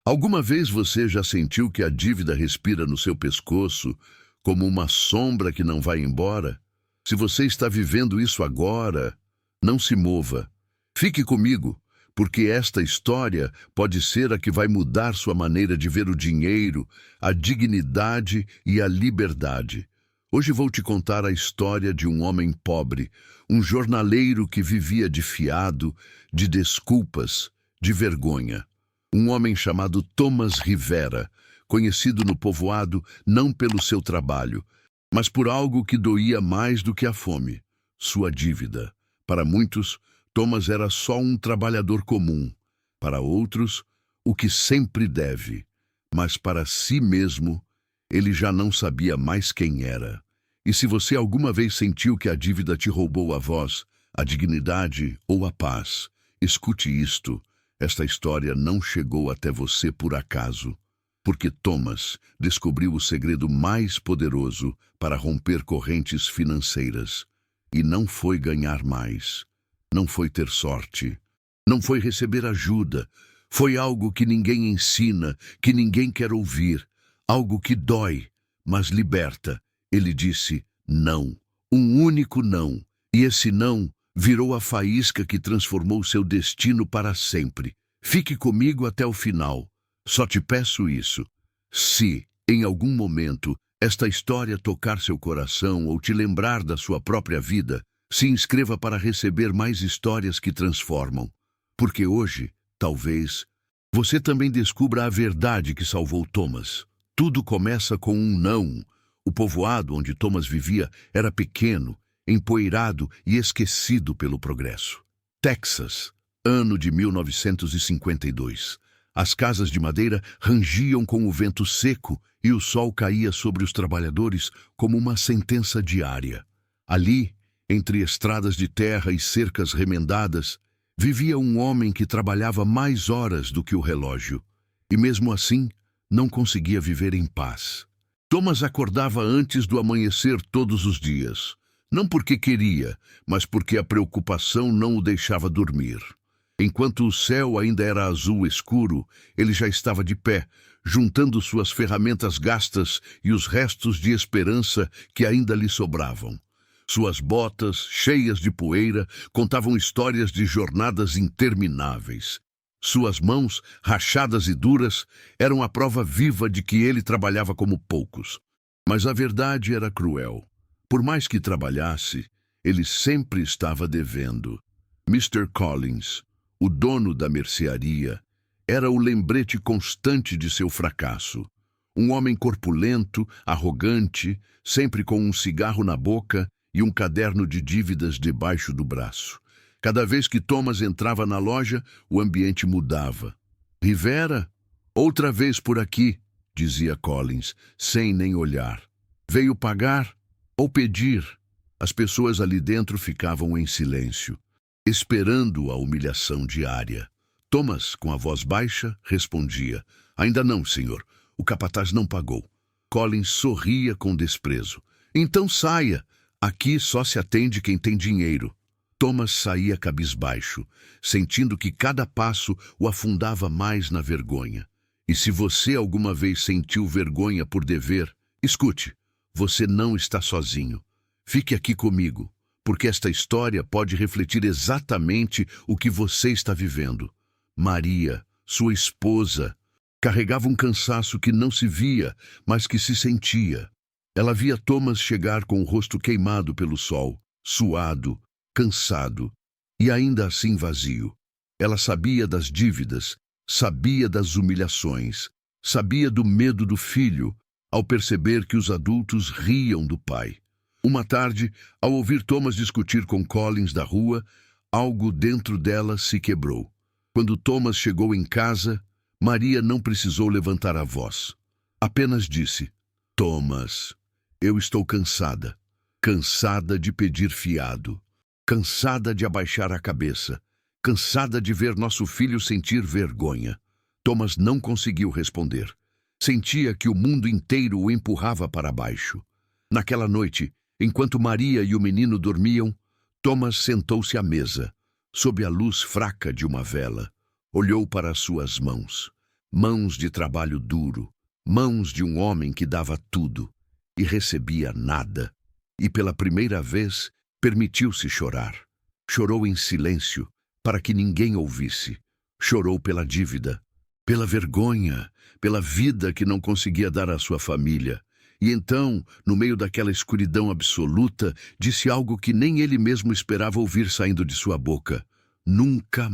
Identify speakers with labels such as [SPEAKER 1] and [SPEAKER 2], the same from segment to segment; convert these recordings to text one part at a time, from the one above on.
[SPEAKER 1] Alguma vez você já sentiu que a dívida respira no seu pescoço como uma sombra que não vai embora? Se você está vivendo isso agora, não se mova. Fique comigo, porque esta história pode ser a que vai mudar sua maneira de ver o dinheiro, a dignidade e a liberdade. Hoje vou te contar a história de um homem pobre, um jornaleiro que vivia de fiado, de desculpas, de vergonha. Um homem chamado Thomas Rivera, conhecido no povoado não pelo seu trabalho, mas por algo que doía mais do que a fome, sua dívida. Para muitos, Thomas era só um trabalhador comum. Para outros, o que sempre deve. Mas para si mesmo, ele já não sabia mais quem era. E se você alguma vez sentiu que a dívida te roubou a voz, a dignidade ou a paz, escute isto. Esta história não chegou até você por acaso, porque Thomas descobriu o segredo mais poderoso para romper correntes financeiras. E não foi ganhar mais, não foi ter sorte, não foi receber ajuda, foi algo que ninguém ensina, que ninguém quer ouvir, algo que dói, mas liberta. Ele disse não, um único não, e esse não virou a faísca que transformou seu destino para sempre. Fique comigo até o final. Só te peço isso. Se, em algum momento, esta história tocar seu coração ou te lembrar da sua própria vida, se inscreva para receber mais histórias que transformam. Porque hoje, talvez, você também descubra a verdade que salvou Thomas. Tudo começa com um não. O povoado onde Thomas vivia era pequeno, empoeirado e esquecido pelo progresso. Texas, ano de 1952. As casas de madeira rangiam com o vento seco e o sol caía sobre os trabalhadores como uma sentença diária. Ali, entre estradas de terra e cercas remendadas, vivia um homem que trabalhava mais horas do que o relógio. E mesmo assim, não conseguia viver em paz. Thomas acordava antes do amanhecer todos os dias. Não porque queria, mas porque a preocupação não o deixava dormir. Enquanto o céu ainda era azul escuro, ele já estava de pé, juntando suas ferramentas gastas e os restos de esperança que ainda lhe sobravam. Suas botas, cheias de poeira, contavam histórias de jornadas intermináveis. Suas mãos, rachadas e duras, eram a prova viva de que ele trabalhava como poucos. Mas a verdade era cruel. Por mais que trabalhasse, ele sempre estava devendo. Mr. Collins, o dono da mercearia, era o lembrete constante de seu fracasso. Um homem corpulento, arrogante, sempre com um cigarro na boca e um caderno de dívidas debaixo do braço. Cada vez que Thomas entrava na loja, o ambiente mudava. "Rivera? Outra vez por aqui", dizia Collins, sem nem olhar. "Veio pagar ou pedir?" As pessoas ali dentro ficavam em silêncio, esperando a humilhação diária. Thomas, com a voz baixa, respondia: "Ainda não, senhor. O capataz não pagou." Collins sorria com desprezo. "Então saia. Aqui só se atende quem tem dinheiro." Thomas saía cabisbaixo, sentindo que cada passo o afundava mais na vergonha. E se você alguma vez sentiu vergonha por dever, escute, você não está sozinho. Fique aqui comigo, porque esta história pode refletir exatamente o que você está vivendo. Maria, sua esposa, carregava um cansaço que não se via, mas que se sentia. Ela via Thomas chegar com o rosto queimado pelo sol, suado, cansado e ainda assim vazio. Ela sabia das dívidas, sabia das humilhações, sabia do medo do filho, ao perceber que os adultos riam do pai. Uma tarde, ao ouvir Thomas discutir com Collins da rua, algo dentro dela se quebrou. Quando Thomas chegou em casa, Maria não precisou levantar a voz. Apenas disse: "Thomas, eu estou cansada. Cansada de pedir fiado. Cansada de abaixar a cabeça. Cansada de ver nosso filho sentir vergonha." Thomas não conseguiu responder. Sentia que o mundo inteiro o empurrava para baixo. Naquela noite, enquanto Maria e o menino dormiam, Thomas sentou-se à mesa, sob a luz fraca de uma vela. Olhou para as suas mãos. Mãos de trabalho duro, mãos de um homem que dava tudo e recebia nada. E pela primeira vez, permitiu-se chorar. Chorou em silêncio, para que ninguém ouvisse. Chorou pela dívida, pela vergonha, pela vida que não conseguia dar à sua família. E então, no meio daquela escuridão absoluta, disse algo que nem ele mesmo esperava ouvir saindo de sua boca. Nunca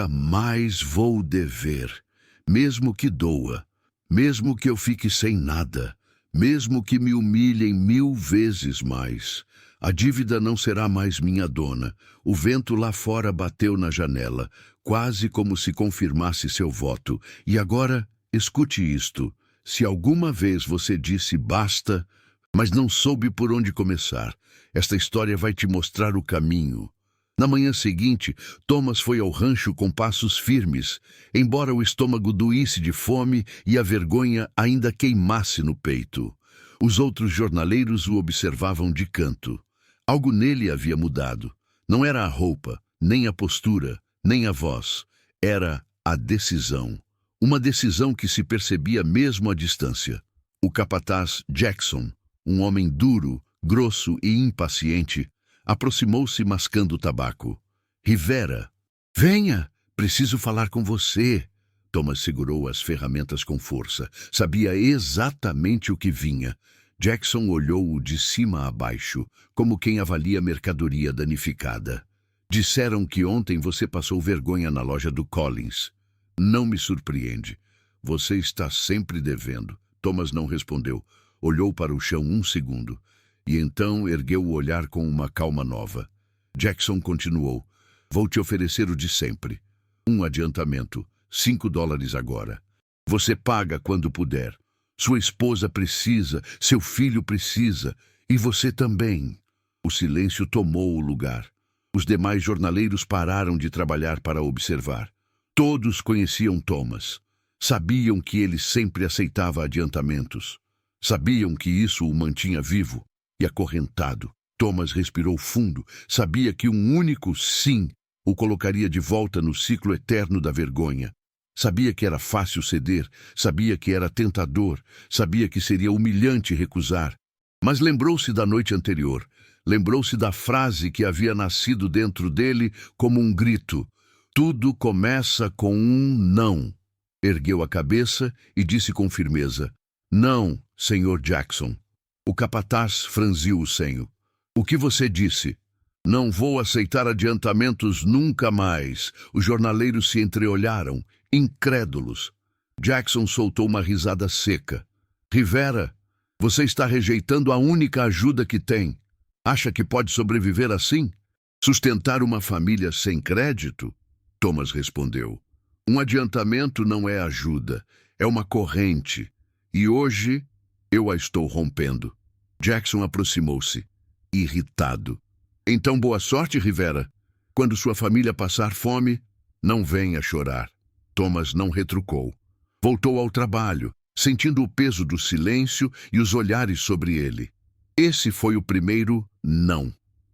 [SPEAKER 1] mais vou dever, mesmo que doa, mesmo que eu fique sem nada, mesmo que me humilhem 1000 vezes mais. A dívida não será mais minha dona. O vento lá fora bateu na janela, quase como se confirmasse seu voto. E agora, escute isto. Se alguma vez você disse basta, mas não soube por onde começar, esta história vai te mostrar o caminho. Na manhã seguinte, Thomas foi ao rancho com passos firmes, embora o estômago doísse de fome e a vergonha ainda queimasse no peito. Os outros jornaleiros o observavam de canto. Algo nele havia mudado. Não era a roupa, nem a postura, nem a voz. Era a decisão. Uma decisão que se percebia mesmo à distância. O capataz Jackson, um homem duro, grosso e impaciente, aproximou-se mascando o tabaco. Rivera, venha, preciso falar com você. Thomas segurou as ferramentas com força. Sabia exatamente o que vinha. Jackson olhou-o de cima a baixo, como quem avalia mercadoria danificada. Disseram que ontem você passou vergonha na loja do Collins. Não me surpreende. Você está sempre devendo. Thomas não respondeu. Olhou para o chão um segundo. E então ergueu o olhar com uma calma nova. Jackson continuou. Vou te oferecer o de sempre. Um adiantamento. $5 agora. Você paga quando puder. Sua esposa precisa, seu filho precisa, e você também. O silêncio tomou o lugar. Os demais jornaleiros pararam de trabalhar para observar. Todos conheciam Thomas. Sabiam que ele sempre aceitava adiantamentos. Sabiam que isso o mantinha vivo e acorrentado. Thomas respirou fundo. Sabia que um único sim o colocaria de volta no ciclo eterno da vergonha. Sabia que era fácil ceder, sabia que era tentador, sabia que seria humilhante recusar. Mas lembrou-se da noite anterior, lembrou-se da frase que havia nascido dentro dele como um grito. Tudo começa com um não. Ergueu a cabeça e disse com firmeza, não, Sr. Jackson. O capataz franziu o senho. O que você disse? Não vou aceitar adiantamentos nunca mais. Os jornaleiros se entreolharam, incrédulos. Jackson soltou uma risada seca. Rivera, você está rejeitando a única ajuda que tem. Acha que pode sobreviver assim? Sustentar uma família sem crédito? Thomas respondeu. Um adiantamento não é ajuda, é uma corrente. E hoje eu a estou rompendo. Jackson aproximou-se, irritado. Então boa sorte, Rivera. Quando sua família passar fome, não venha chorar. Thomas não retrucou. Voltou ao trabalho, sentindo o peso do silêncio e os olhares sobre ele. Esse foi o primeiro não.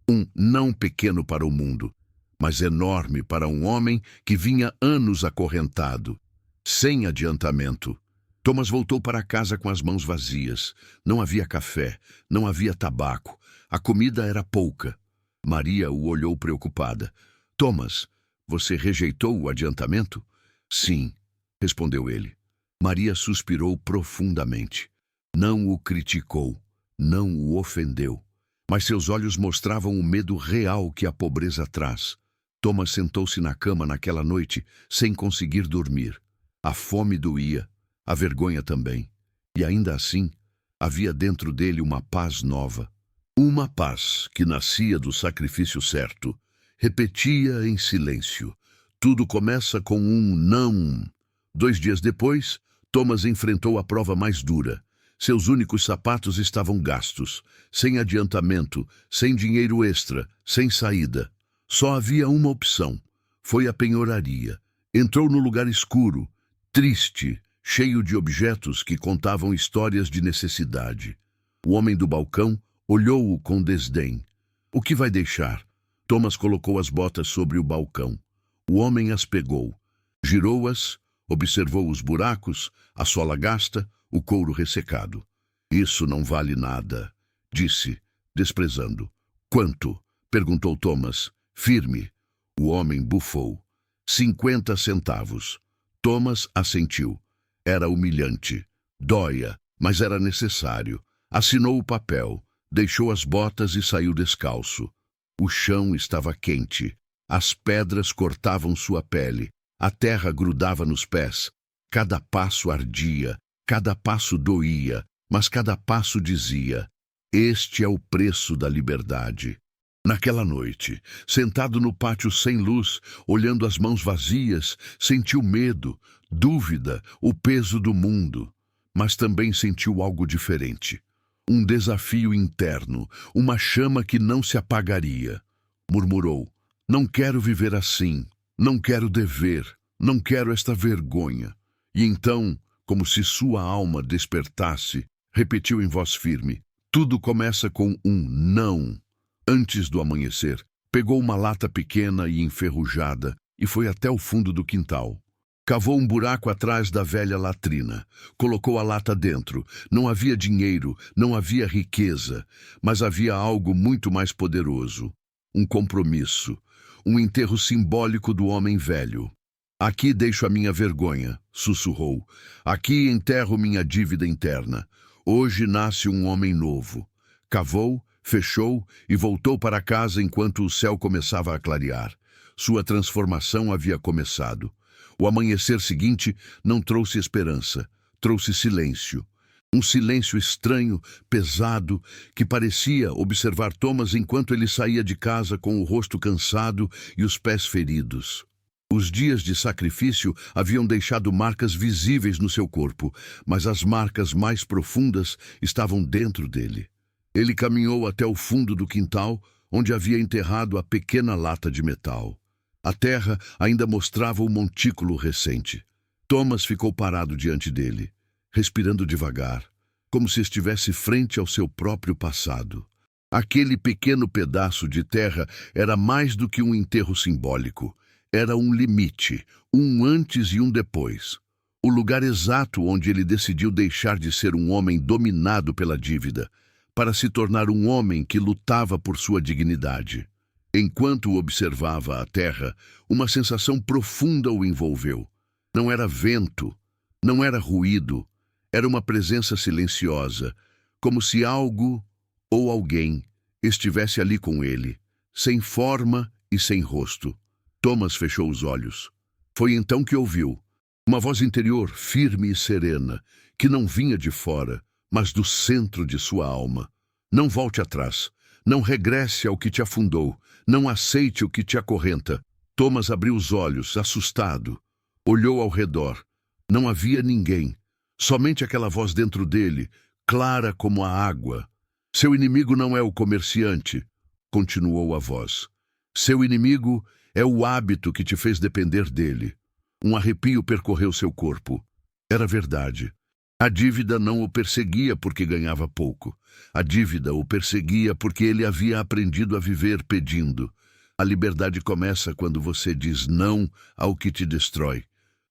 [SPEAKER 1] Um não pequeno para o mundo, mas enorme para um homem que vinha anos acorrentado, sem adiantamento. Thomas voltou para casa com as mãos vazias. Não havia café, não havia tabaco. A comida era pouca. Maria o olhou preocupada. Thomas, você rejeitou o adiantamento? Sim, respondeu ele. Maria suspirou profundamente. Não o criticou, não o ofendeu. Mas seus olhos mostravam o medo real que a pobreza traz. Thomas sentou-se na cama naquela noite, sem conseguir dormir. A fome doía, a vergonha também. E ainda assim, havia dentro dele uma paz nova. Uma paz que nascia do sacrifício certo. Repetia em silêncio. Tudo começa com um não. 2 dias depois, Thomas enfrentou a prova mais dura. Seus únicos sapatos estavam gastos, sem adiantamento, sem dinheiro extra, sem saída. Só havia uma opção. Foi a penhoraria. Entrou no lugar escuro, triste, cheio de objetos que contavam histórias de necessidade. O homem do balcão olhou-o com desdém. O que vai deixar? Thomas colocou as botas sobre o balcão. O homem as pegou, girou-as, Observou os buracos, a sola gasta, o couro ressecado. Isso não vale nada, disse, desprezando. Quanto? Perguntou Thomas, firme. O homem bufou. 50 centavos. Thomas assentiu. Era humilhante. Dóia, mas era necessário. Assinou o papel, deixou as botas e saiu descalço. O chão estava quente. As pedras cortavam sua pele. A terra grudava nos pés. Cada passo ardia, cada passo doía, mas cada passo dizia: este é o preço da liberdade. Naquela noite, sentado no pátio sem luz, olhando as mãos vazias, sentiu medo, dúvida, o peso do mundo. Mas também sentiu algo diferente. Um desafio interno, uma chama que não se apagaria. Murmurou: não quero viver assim, não quero dever, não quero esta vergonha. E então, como se sua alma despertasse, repetiu em voz firme: tudo começa com um não. Antes do amanhecer, pegou uma lata pequena e enferrujada e foi até o fundo do quintal. Cavou um buraco atrás da velha latrina. Colocou a lata dentro. Não havia dinheiro, não havia riqueza, mas havia algo muito mais poderoso. Um compromisso, um enterro simbólico do homem velho. Aqui deixo a minha vergonha, sussurrou. Aqui enterro minha dívida interna. Hoje nasce um homem novo. Cavou, fechou e voltou para casa enquanto o céu começava a clarear. Sua transformação havia começado. O amanhecer seguinte não trouxe esperança, trouxe silêncio. Um silêncio estranho, pesado, que parecia observar Thomas enquanto ele saía de casa com o rosto cansado e os pés feridos. Os dias de sacrifício haviam deixado marcas visíveis no seu corpo, mas as marcas mais profundas estavam dentro dele. Ele caminhou até o fundo do quintal, onde havia enterrado a pequena lata de metal. A terra ainda mostrava o montículo recente. Thomas ficou parado diante dele, respirando devagar, como se estivesse frente ao seu próprio passado. Aquele pequeno pedaço de terra era mais do que um enterro simbólico. Era um limite, um antes e um depois. O lugar exato onde ele decidiu deixar de ser um homem dominado pela dívida, para se tornar um homem que lutava por sua dignidade. Enquanto observava a terra, uma sensação profunda o envolveu. Não era vento, não era ruído, era uma presença silenciosa, como se algo ou alguém estivesse ali com ele, sem forma e sem rosto. Thomas fechou os olhos. Foi então que ouviu uma voz interior firme e serena, que não vinha de fora, mas do centro de sua alma. Não volte atrás, não regresse ao que te afundou, não aceite o que te acorrenta. Thomas abriu os olhos, assustado. Olhou ao redor. Não havia ninguém, somente aquela voz dentro dele, clara como a água. Seu inimigo não é o comerciante, continuou a voz. Seu inimigo é o hábito que te fez depender dele. Um arrepio percorreu seu corpo. Era verdade. A dívida não o perseguia porque ganhava pouco. A dívida o perseguia porque ele havia aprendido a viver pedindo. A liberdade começa quando você diz não ao que te destrói,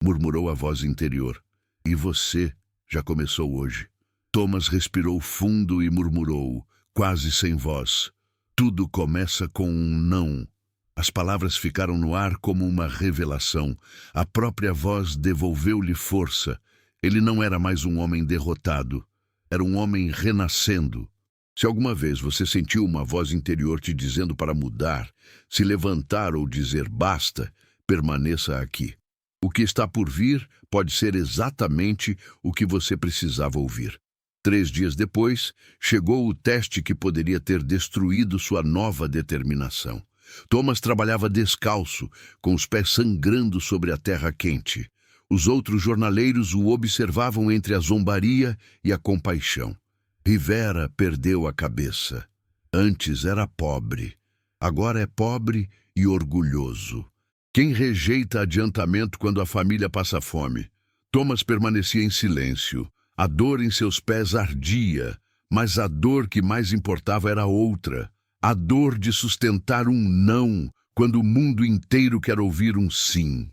[SPEAKER 1] murmurou a voz interior. E você já começou hoje. Thomas respirou fundo e murmurou, quase sem voz. Tudo começa com um não. As palavras ficaram no ar como uma revelação. A própria voz devolveu-lhe força. Ele não era mais um homem derrotado. Era um homem renascendo. Se alguma vez você sentiu uma voz interior te dizendo para mudar, se levantar ou dizer basta, permaneça aqui. O que está por vir pode ser exatamente o que você precisava ouvir. 3 dias depois, chegou o teste que poderia ter destruído sua nova determinação. Thomas trabalhava descalço, com os pés sangrando sobre a terra quente. Os outros jornaleiros o observavam entre a zombaria e a compaixão. Rivera perdeu a cabeça. Antes era pobre, agora é pobre e orgulhoso. Quem rejeita adiantamento quando a família passa fome? Thomas permanecia em silêncio. A dor em seus pés ardia, mas a dor que mais importava era outra. A dor de sustentar um não, quando o mundo inteiro quer ouvir um sim.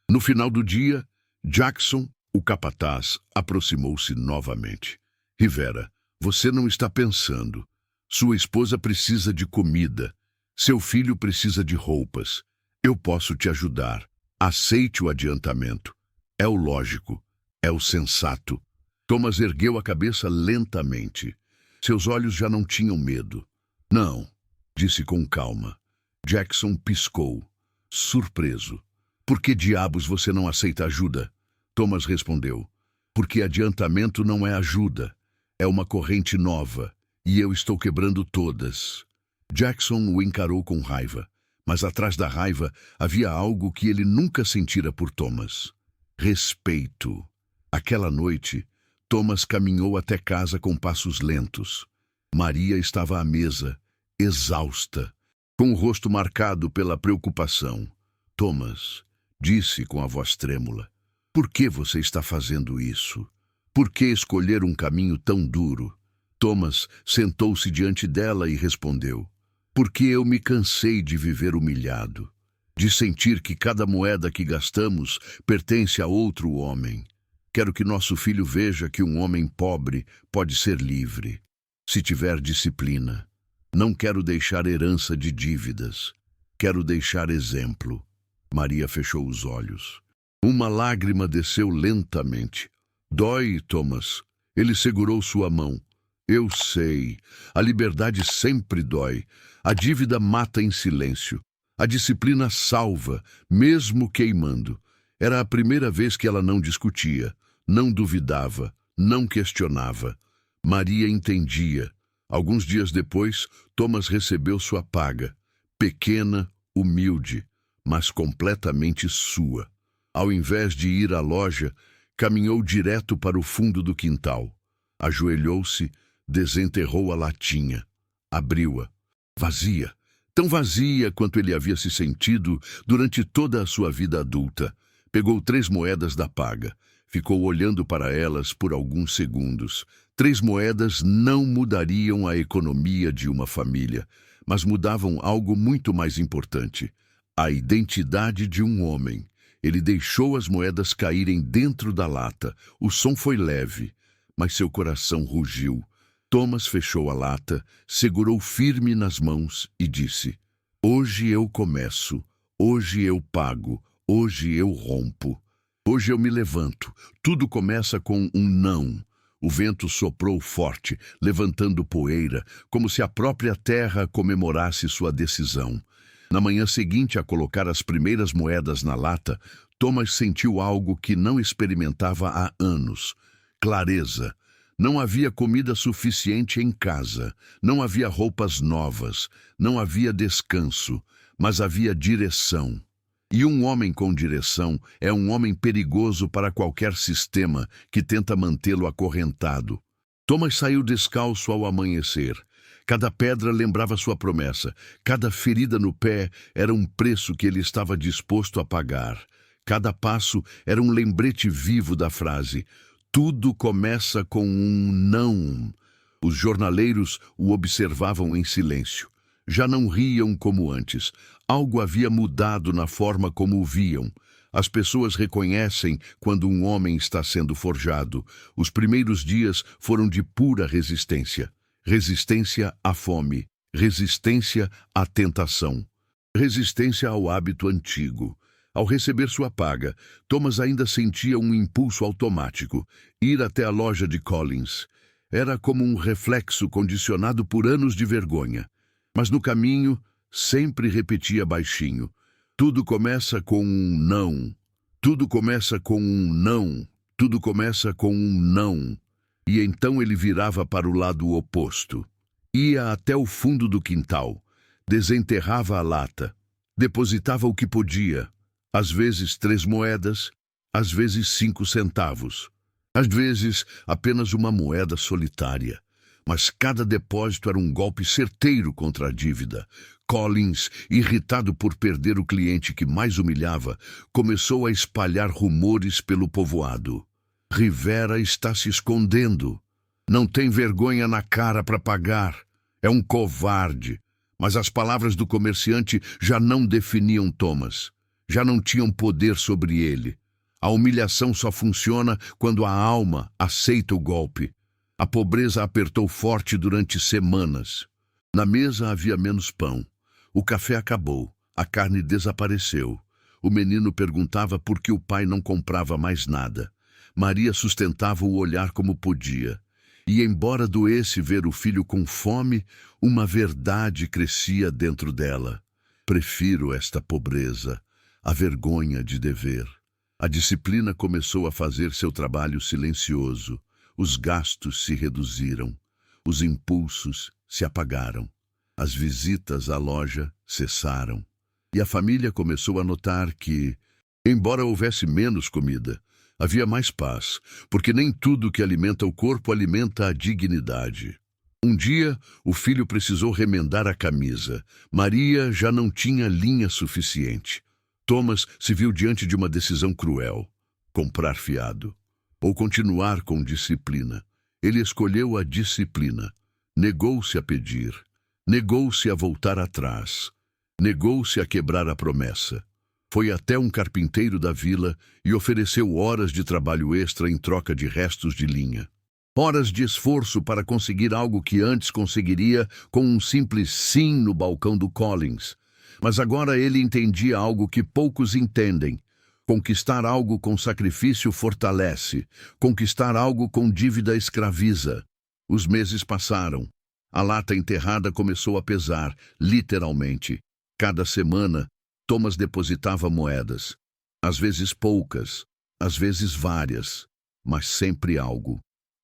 [SPEAKER 1] No final do dia, Jackson, o capataz, aproximou-se novamente. Rivera, você não está pensando. Sua esposa precisa de comida. Seu filho precisa de roupas. Eu posso te ajudar. Aceite o adiantamento. É o lógico. É o sensato. Thomas ergueu a cabeça lentamente. Seus olhos já não tinham medo. Não, disse com calma. Jackson piscou, surpreso. Por que diabos você não aceita ajuda? Thomas respondeu. Porque adiantamento não é ajuda. É uma corrente nova, e eu estou quebrando todas. Jackson o encarou com raiva, mas atrás da raiva havia algo que ele nunca sentira por Thomas. Respeito. Aquela noite, Thomas caminhou até casa com passos lentos. Maria estava à mesa, exausta, com o rosto marcado pela preocupação. Thomas, disse com a voz trêmula, por que você está fazendo isso? Por que escolher um caminho tão duro? Thomas sentou-se diante dela e respondeu, porque eu me cansei de viver humilhado, de sentir que cada moeda que gastamos pertence a outro homem. Quero que nosso filho veja que um homem pobre pode ser livre, se tiver disciplina. Não quero deixar herança de dívidas. Quero deixar exemplo. Maria fechou os olhos. Uma lágrima desceu lentamente. Dói, Thomas. Ele segurou sua mão. Eu sei. A liberdade sempre dói. A dívida mata em silêncio. A disciplina salva, mesmo queimando. Era a primeira vez que ela não discutia, não duvidava, não questionava. Maria entendia. Alguns dias depois, Thomas recebeu sua paga. Pequena, humilde, mas completamente sua. Ao invés de ir à loja, caminhou direto para o fundo do quintal. Ajoelhou-se, desenterrou a latinha. Abriu-a. Vazia. Tão vazia quanto ele havia se sentido durante toda a sua vida adulta. Pegou 3 moedas da paga. Ficou olhando para elas por alguns segundos. 3 moedas não mudariam a economia de uma família, mas mudavam algo muito mais importante: a identidade de um homem. Ele deixou as moedas caírem dentro da lata. O som foi leve, mas seu coração rugiu. Thomas fechou a lata, segurou firme nas mãos e disse: hoje eu começo, hoje eu pago, hoje eu rompo. Hoje eu me levanto. Tudo começa com um não. O vento soprou forte, levantando poeira, como se a própria terra comemorasse sua decisão. Na manhã seguinte a colocar as primeiras moedas na lata, Thomas sentiu algo que não experimentava há anos: clareza. Não havia comida suficiente em casa, não havia roupas novas, não havia descanso, mas havia direção. E um homem com direção é um homem perigoso para qualquer sistema que tenta mantê-lo acorrentado. Thomas saiu descalço ao amanhecer. Cada pedra lembrava sua promessa. Cada ferida no pé era um preço que ele estava disposto a pagar. Cada passo era um lembrete vivo da frase: tudo começa com um não. Os jornaleiros o observavam em silêncio. Já não riam como antes. Algo havia mudado na forma como o viam. As pessoas reconhecem quando um homem está sendo forjado. Os primeiros dias foram de pura resistência. Resistência à fome. Resistência à tentação. Resistência ao hábito antigo. Ao receber sua paga, Thomas ainda sentia um impulso automático: ir até a loja de Collins. Era como um reflexo condicionado por anos de vergonha. Mas no caminho, sempre repetia baixinho: tudo começa com um não. Tudo começa com um não. Tudo começa com um não. E então ele virava para o lado oposto. Ia até o fundo do quintal. Desenterrava a lata. Depositava o que podia. Às vezes 3 moedas, às vezes 5 centavos. Às vezes apenas uma moeda solitária. Mas cada depósito era um golpe certeiro contra a dívida. Collins, irritado por perder o cliente que mais humilhava, começou a espalhar rumores pelo povoado. Rivera está se escondendo. Não tem vergonha na cara para pagar. É um covarde. Mas as palavras do comerciante já não definiam Thomas. Já não tinham poder sobre ele. A humilhação só funciona quando a alma aceita o golpe. A pobreza apertou forte durante semanas. Na mesa havia menos pão. O café acabou. A carne desapareceu. O menino perguntava por que o pai não comprava mais nada. Maria sustentava o olhar como podia. E, embora doesse ver o filho com fome, uma verdade crescia dentro dela. Prefiro esta pobreza, a vergonha de dever. A disciplina começou a fazer seu trabalho silencioso. Os gastos se reduziram. Os impulsos se apagaram. As visitas à loja cessaram. E a família começou a notar que, embora houvesse menos comida, havia mais paz, porque nem tudo que alimenta o corpo alimenta a dignidade. Um dia, o filho precisou remendar a camisa. Maria já não tinha linha suficiente. Thomas se viu diante de uma decisão cruel: comprar fiado ou continuar com disciplina. Ele escolheu a disciplina. Negou-se a pedir. Negou-se a voltar atrás. Negou-se a quebrar a promessa. Foi até um carpinteiro da vila e ofereceu horas de trabalho extra em troca de restos de linha. Horas de esforço para conseguir algo que antes conseguiria com um simples sim no balcão do Collins. Mas agora ele entendia algo que poucos entendem. Conquistar algo com sacrifício fortalece. Conquistar algo com dívida escraviza. Os meses passaram. A lata enterrada começou a pesar, literalmente. Cada semana, Thomas depositava moedas. Às vezes poucas, às vezes várias, mas sempre algo.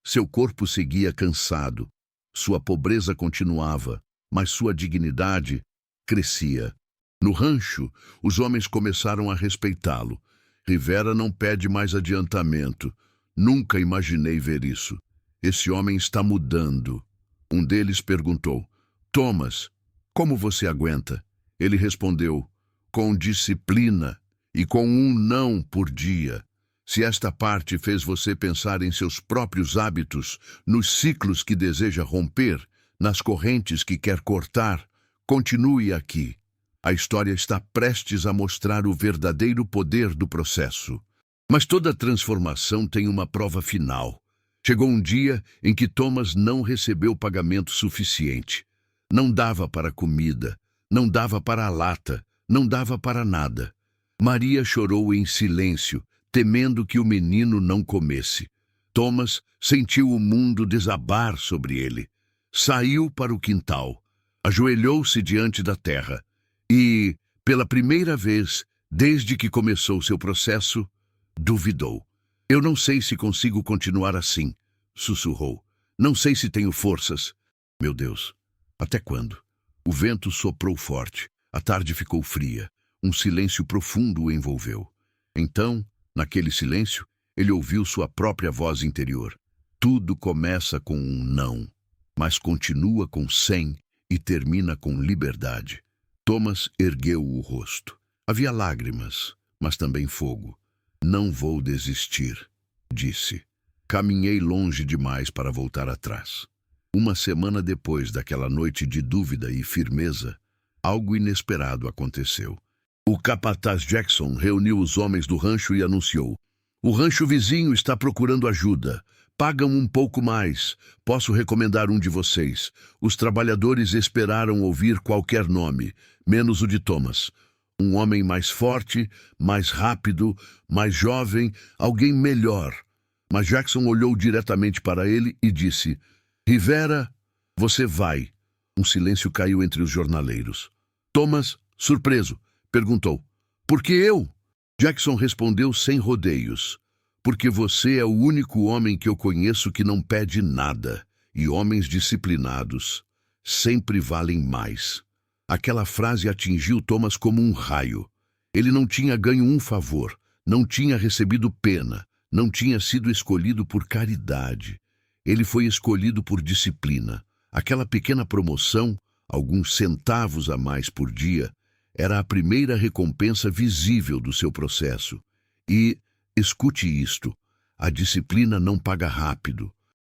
[SPEAKER 1] Seu corpo seguia cansado. Sua pobreza continuava, mas sua dignidade crescia. No rancho, os homens começaram a respeitá-lo. Rivera não pede mais adiantamento. Nunca imaginei ver isso. Esse homem está mudando. Um deles perguntou: Thomas, como você aguenta? Ele respondeu: com disciplina e com um não por dia. Se esta parte fez você pensar em seus próprios hábitos, nos ciclos que deseja romper, nas correntes que quer cortar, continue aqui. A história está prestes a mostrar o verdadeiro poder do processo. Mas toda transformação tem uma prova final. Chegou um dia em que Thomas não recebeu pagamento suficiente. Não dava para comida, não dava para a lata, não dava para nada. Maria chorou em silêncio, temendo que o menino não comesse. Thomas sentiu o mundo desabar sobre ele. Saiu para o quintal, ajoelhou-se diante da terra e, pela primeira vez, desde que começou seu processo, duvidou. Eu não sei se consigo continuar assim, sussurrou. Não sei se tenho forças. Meu Deus, até quando? O vento soprou forte. A tarde ficou fria. Um silêncio profundo o envolveu. Então, naquele silêncio, ele ouviu sua própria voz interior. Tudo começa com um não, mas continua com 100 e termina com liberdade. Thomas ergueu o rosto. Havia lágrimas, mas também fogo. Não vou desistir, disse. Caminhei longe demais para voltar atrás. Uma semana depois daquela noite de dúvida e firmeza, algo inesperado aconteceu. O capataz Jackson reuniu os homens do rancho e anunciou: o rancho vizinho está procurando ajuda. Pagam um pouco mais. Posso recomendar um de vocês. Os trabalhadores esperaram ouvir qualquer nome, menos o de Thomas. Um homem mais forte, mais rápido, mais jovem, alguém melhor. Mas Jackson olhou diretamente para ele e disse: Rivera, você vai. Um silêncio caiu entre os jornaleiros. Thomas, surpreso, perguntou: por que eu? Jackson respondeu sem rodeios: porque você é o único homem que eu conheço que não pede nada, e homens disciplinados sempre valem mais. Aquela frase atingiu Thomas como um raio. Ele não tinha ganho um favor, não tinha recebido pena, não tinha sido escolhido por caridade. Ele foi escolhido por disciplina. Aquela pequena promoção, alguns centavos a mais por dia, era a primeira recompensa visível do seu processo. E, escute isto, a disciplina não paga rápido,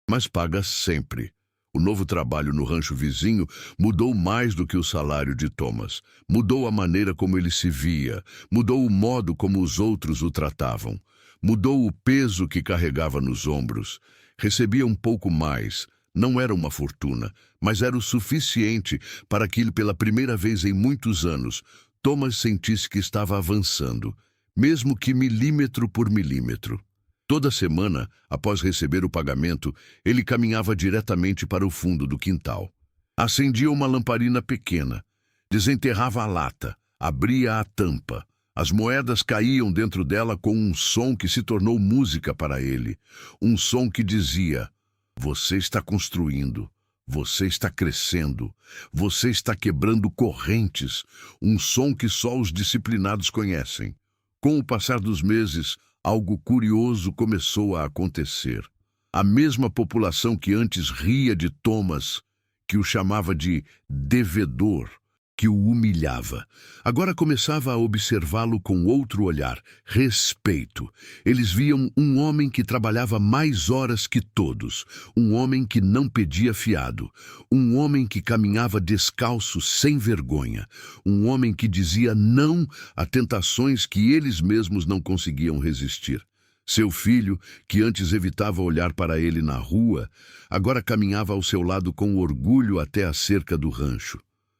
[SPEAKER 1] mas paga sempre. O novo trabalho no rancho vizinho mudou mais do que o salário de Thomas. Mudou a maneira como ele se via, mudou o modo como os outros o tratavam. Mudou o peso que carregava nos ombros. Recebia um pouco mais. Não era uma fortuna, mas era o suficiente para que, pela primeira vez em muitos anos, Thomas sentisse que estava avançando, mesmo que milímetro por milímetro. Toda semana, após receber o pagamento, ele caminhava diretamente para o fundo do quintal. Acendia uma lamparina pequena, desenterrava a lata, abria a tampa. As moedas caíam dentro dela com um som que se tornou música para ele. Um som que dizia: você está construindo, você está crescendo, você está quebrando correntes. Um som que só os disciplinados conhecem. Com o passar dos meses, algo curioso começou a acontecer. A mesma população que antes ria de Thomas, que o chamava de devedor, que o humilhava, agora começava a observá-lo com outro olhar, respeito. Eles viam um homem que trabalhava mais horas que todos, um homem que não pedia fiado, um homem que caminhava descalço sem vergonha, um homem que dizia não a tentações que eles mesmos não conseguiam resistir. Seu filho, que antes evitava olhar para ele na rua, agora caminhava ao seu lado com orgulho até a cerca do rancho.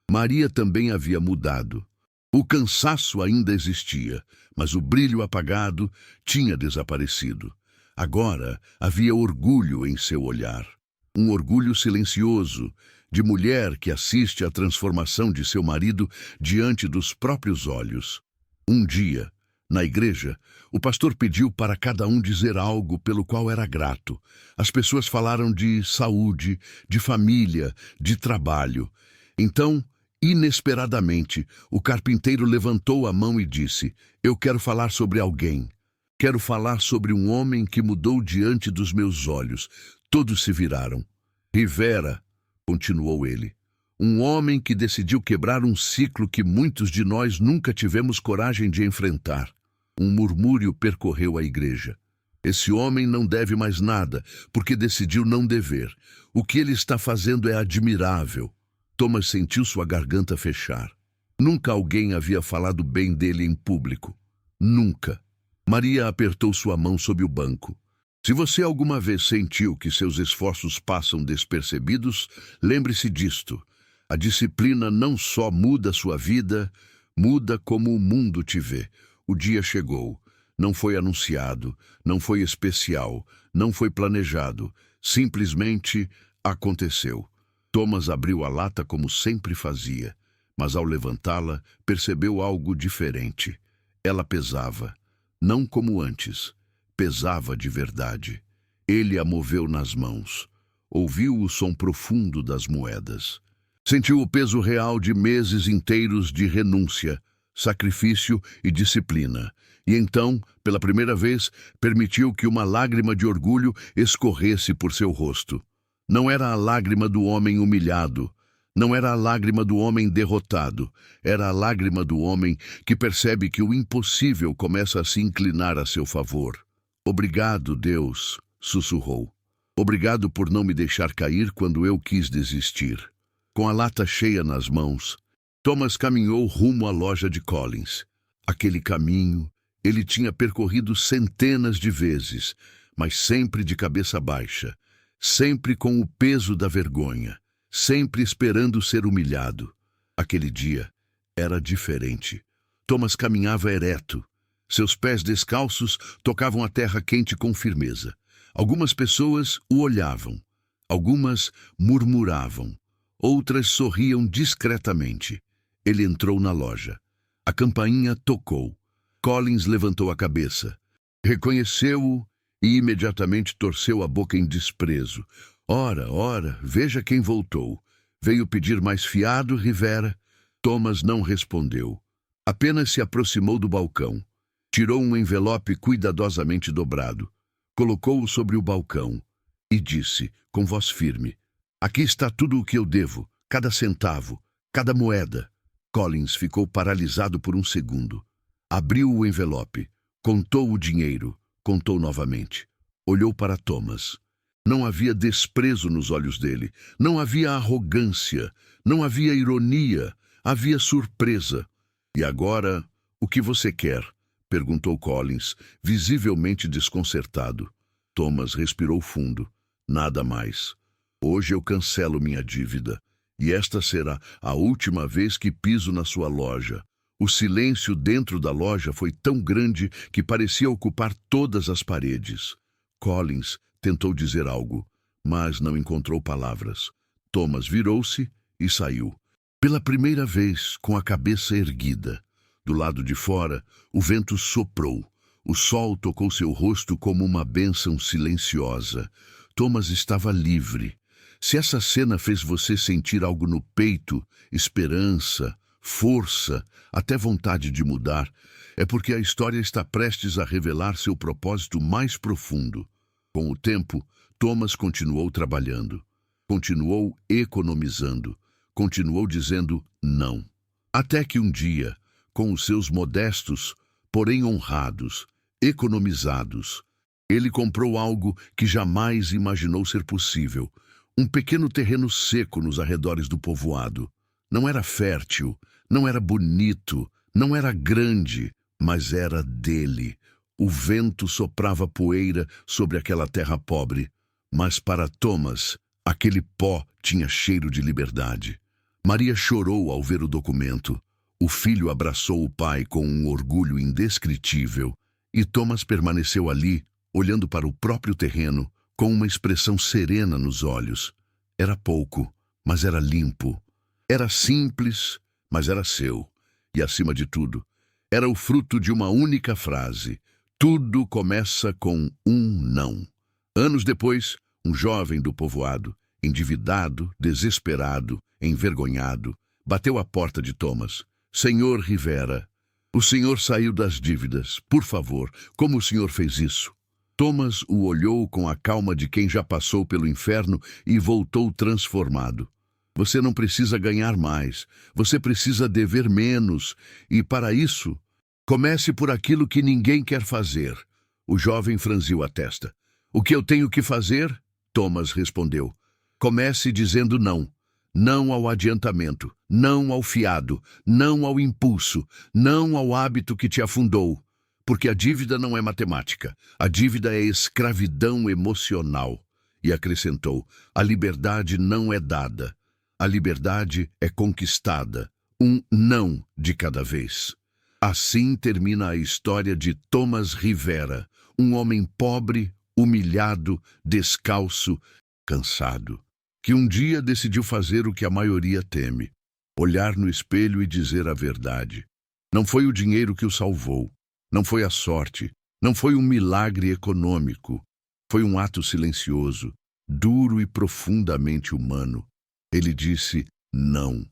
[SPEAKER 1] Maria também havia mudado. O cansaço ainda existia, mas o brilho apagado tinha desaparecido. Agora havia orgulho em seu olhar. Um orgulho silencioso, de mulher que assiste à transformação de seu marido diante dos próprios olhos. Um dia, na igreja, o pastor pediu para cada um dizer algo pelo qual era grato. As pessoas falaram de saúde, de família, de trabalho. Então, inesperadamente, o carpinteiro levantou a mão e disse: eu quero falar sobre alguém. Quero falar sobre um homem que mudou diante dos meus olhos. Todos se viraram. Rivera, continuou ele, um homem que decidiu quebrar um ciclo que muitos de nós nunca tivemos coragem de enfrentar. Um murmúrio percorreu a igreja. Esse homem não deve mais nada, porque decidiu não dever. O que ele está fazendo é admirável. Thomas sentiu sua garganta fechar. Nunca alguém havia falado bem dele em público. Nunca. Maria apertou sua mão sob o banco. Se você alguma vez sentiu que seus esforços passam despercebidos, lembre-se disto. A disciplina não só muda sua vida, muda como o mundo te vê. O dia chegou. Não foi anunciado, não foi especial, não foi planejado. Simplesmente aconteceu. Thomas abriu a lata como sempre fazia, mas ao levantá-la, percebeu algo diferente. Ela pesava, não como antes, pesava de verdade. Ele a moveu nas mãos. Ouviu o som profundo das moedas. Sentiu o peso real de meses inteiros de renúncia, sacrifício e disciplina. E então, pela primeira vez, permitiu que uma lágrima de orgulho escorresse por seu rosto. Não era a lágrima do homem humilhado, não era a lágrima do homem derrotado, era a lágrima do homem que percebe que o impossível começa a se inclinar a seu favor. Obrigado, Deus, sussurrou. Obrigado por não me deixar cair quando eu quis desistir. Com a lata cheia nas mãos, Thomas caminhou rumo à loja de Collins. Aquele caminho ele tinha percorrido centenas de vezes, mas sempre de cabeça baixa. Sempre com o peso da vergonha, sempre esperando ser humilhado. Aquele dia era diferente. Thomas caminhava ereto. Seus pés descalços tocavam a terra quente com firmeza. Algumas pessoas o olhavam. Algumas murmuravam. Outras sorriam discretamente. Ele entrou na loja. A campainha tocou. Collins levantou a cabeça. Reconheceu-o e imediatamente torceu a boca em desprezo. Ora, veja quem voltou. Veio pedir mais fiado, Rivera? Thomas não respondeu. Apenas se aproximou do balcão. Tirou um envelope cuidadosamente dobrado. Colocou-o sobre o balcão e disse, com voz firme: aqui está tudo o que eu devo, cada centavo, cada moeda. Collins ficou paralisado por um segundo. Abriu o envelope, contou o dinheiro. Contou novamente. Olhou para Thomas. Não havia desprezo nos olhos dele. Não havia arrogância. Não havia ironia. Havia surpresa. E agora, o que você quer? perguntou Collins, visivelmente desconcertado. Thomas respirou fundo. Nada mais. Hoje eu cancelo minha dívida, e esta será a última vez que piso na sua loja. O silêncio dentro da loja foi tão grande que parecia ocupar todas as paredes. Collins tentou dizer algo, mas não encontrou palavras. Thomas virou-se e saiu. Pela primeira vez, com a cabeça erguida. Do lado de fora, o vento soprou. O sol tocou seu rosto como uma bênção silenciosa. Thomas estava livre. Se essa cena fez você sentir algo no peito, esperança, força, até vontade de mudar, é porque a história está prestes a revelar seu propósito mais profundo. Com o tempo, Thomas continuou trabalhando, continuou economizando, continuou dizendo não. Até que um dia, com os seus modestos, porém honrados, economizados, ele comprou algo que jamais imaginou ser possível, um pequeno terreno seco nos arredores do povoado. Não era fértil, não era bonito, não era grande, mas era dele. O vento soprava poeira sobre aquela terra pobre, mas para Thomas, aquele pó tinha cheiro de liberdade. Maria chorou ao ver o documento. O filho abraçou o pai com um orgulho indescritível, e Thomas permaneceu ali, olhando para o próprio terreno, com uma expressão serena nos olhos. Era pouco, mas era limpo. Era simples, mas era seu. E, acima de tudo, era o fruto de uma única frase. Tudo começa com um não. Anos depois, um jovem do povoado, endividado, desesperado, envergonhado, bateu à porta de Thomas. Senhor Rivera, o senhor saiu das dívidas. Por favor, como o senhor fez isso? Thomas o olhou com a calma de quem já passou pelo inferno e voltou transformado. Você não precisa ganhar mais, você precisa dever menos, e para isso, comece por aquilo que ninguém quer fazer. O jovem franziu a testa. O que eu tenho que fazer? Thomas respondeu. Comece dizendo não. Não ao adiantamento, não ao fiado, não ao impulso, não ao hábito que te afundou. Porque a dívida não é matemática, a dívida é escravidão emocional. E acrescentou, a liberdade não é dada, a liberdade é conquistada, um não de cada vez. Assim termina a história de Thomas Rivera, um homem pobre, humilhado, descalço, cansado, que um dia decidiu fazer o que a maioria teme, olhar no espelho e dizer a verdade. Não foi o dinheiro que o salvou, não foi a sorte, não foi um milagre econômico, foi um ato silencioso, duro e profundamente humano. Ele disse não,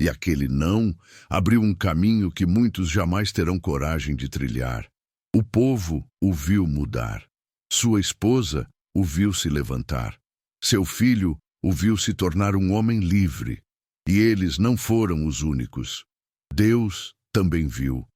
[SPEAKER 1] e aquele não abriu um caminho que muitos jamais terão coragem de trilhar. O povo o viu mudar, sua esposa o viu se levantar, seu filho o viu se tornar um homem livre, e eles não foram os únicos. Deus também viu.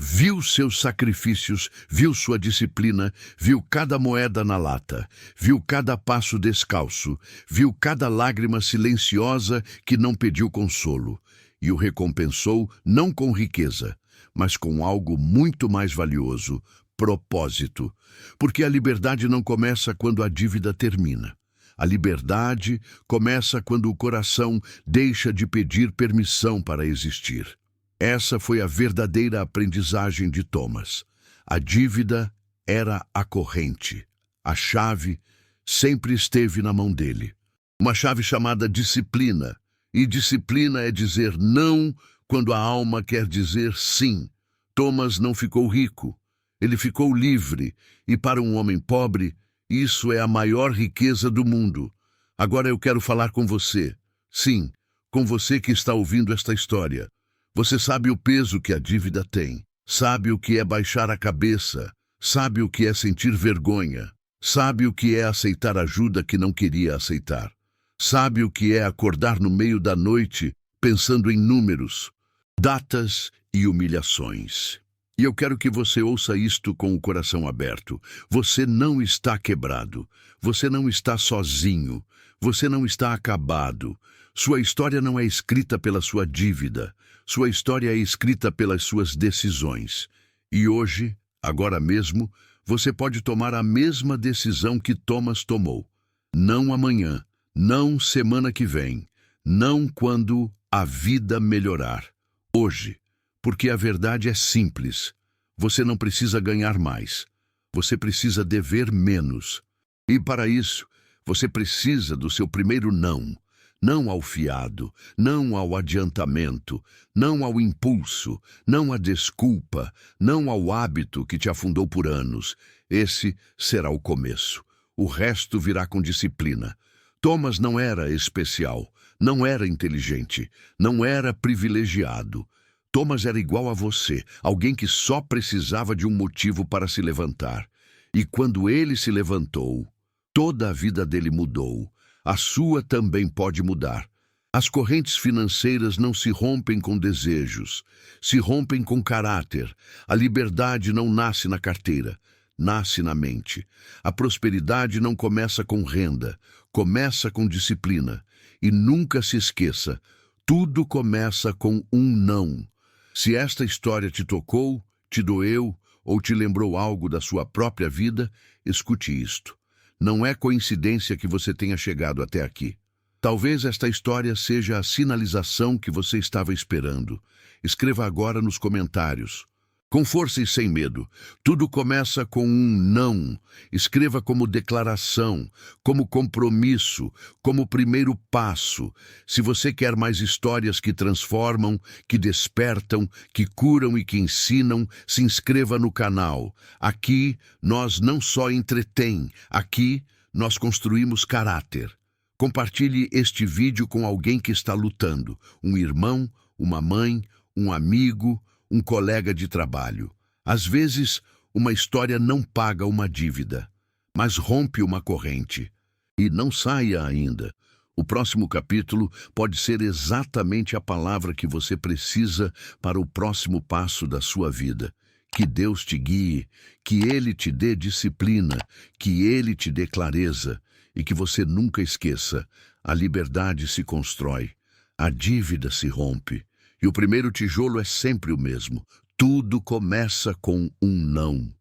[SPEAKER 1] Viu seus sacrifícios, viu sua disciplina, viu cada moeda na lata, viu cada passo descalço, viu cada lágrima silenciosa que não pediu consolo, e o recompensou não com riqueza, mas com algo muito mais valioso, propósito. Porque a liberdade não começa quando a dívida termina. A liberdade começa quando o coração deixa de pedir permissão para existir. Essa foi a verdadeira aprendizagem de Thomas. A dívida era a corrente. A chave sempre esteve na mão dele. Uma chave chamada disciplina. E disciplina é dizer não quando a alma quer dizer sim. Thomas não ficou rico. Ele ficou livre. E para um homem pobre, isso é a maior riqueza do mundo. Agora eu quero falar com você. Sim, com você que está ouvindo esta história. Você sabe o peso que a dívida tem. Sabe o que é baixar a cabeça. Sabe o que é sentir vergonha. Sabe o que é aceitar ajuda que não queria aceitar. Sabe o que é acordar no meio da noite pensando em números, datas e humilhações. E eu quero que você ouça isto com o coração aberto. Você não está quebrado. Você não está sozinho. Você não está acabado. Sua história não é escrita pela sua dívida. Sua história é escrita pelas suas decisões. E hoje, Agora mesmo, você pode tomar a mesma decisão que Thomas tomou. Não amanhã, não semana que vem, não quando a vida melhorar. Hoje, porque a verdade é simples. Você não precisa ganhar mais. Você precisa dever menos. E para isso, você precisa do seu primeiro não. Não ao fiado, não ao adiantamento, não ao impulso, não à desculpa, não ao hábito que te afundou por anos. Esse será o começo. O resto virá com disciplina. Thomas não era especial, não era inteligente, não era privilegiado. Thomas era igual a você, alguém que só precisava de um motivo para se levantar. E quando ele se levantou, toda a vida dele mudou. A sua também pode mudar. As correntes financeiras não se rompem com desejos, se rompem com caráter. A liberdade não nasce na carteira, nasce na mente. A prosperidade não começa com renda, começa com disciplina. E nunca se esqueça, tudo começa com um não. Se esta história te tocou, te doeu ou te lembrou algo da sua própria vida, escute isto. Não é coincidência que você tenha chegado até aqui. Talvez esta história seja a sinalização que você estava esperando. Escreva agora nos comentários. Com força e sem medo. Tudo começa com um não. Escreva como declaração, como compromisso, como primeiro passo. Se você quer mais histórias que transformam, que despertam, que curam e que ensinam, se inscreva no canal. Aqui nós não só entretém, aqui nós construímos caráter. Compartilhe este vídeo com alguém que está lutando. Um irmão, uma mãe, um amigo, um colega de trabalho. Às vezes, uma história não paga uma dívida, mas rompe uma corrente. E não saia ainda. O próximo capítulo pode ser exatamente a palavra que você precisa para o próximo passo da sua vida. Que Deus te guie, que Ele te dê disciplina, que Ele te dê clareza e que você nunca esqueça, a liberdade se constrói, a dívida se rompe. E o primeiro tijolo é sempre o mesmo. Tudo começa com um não.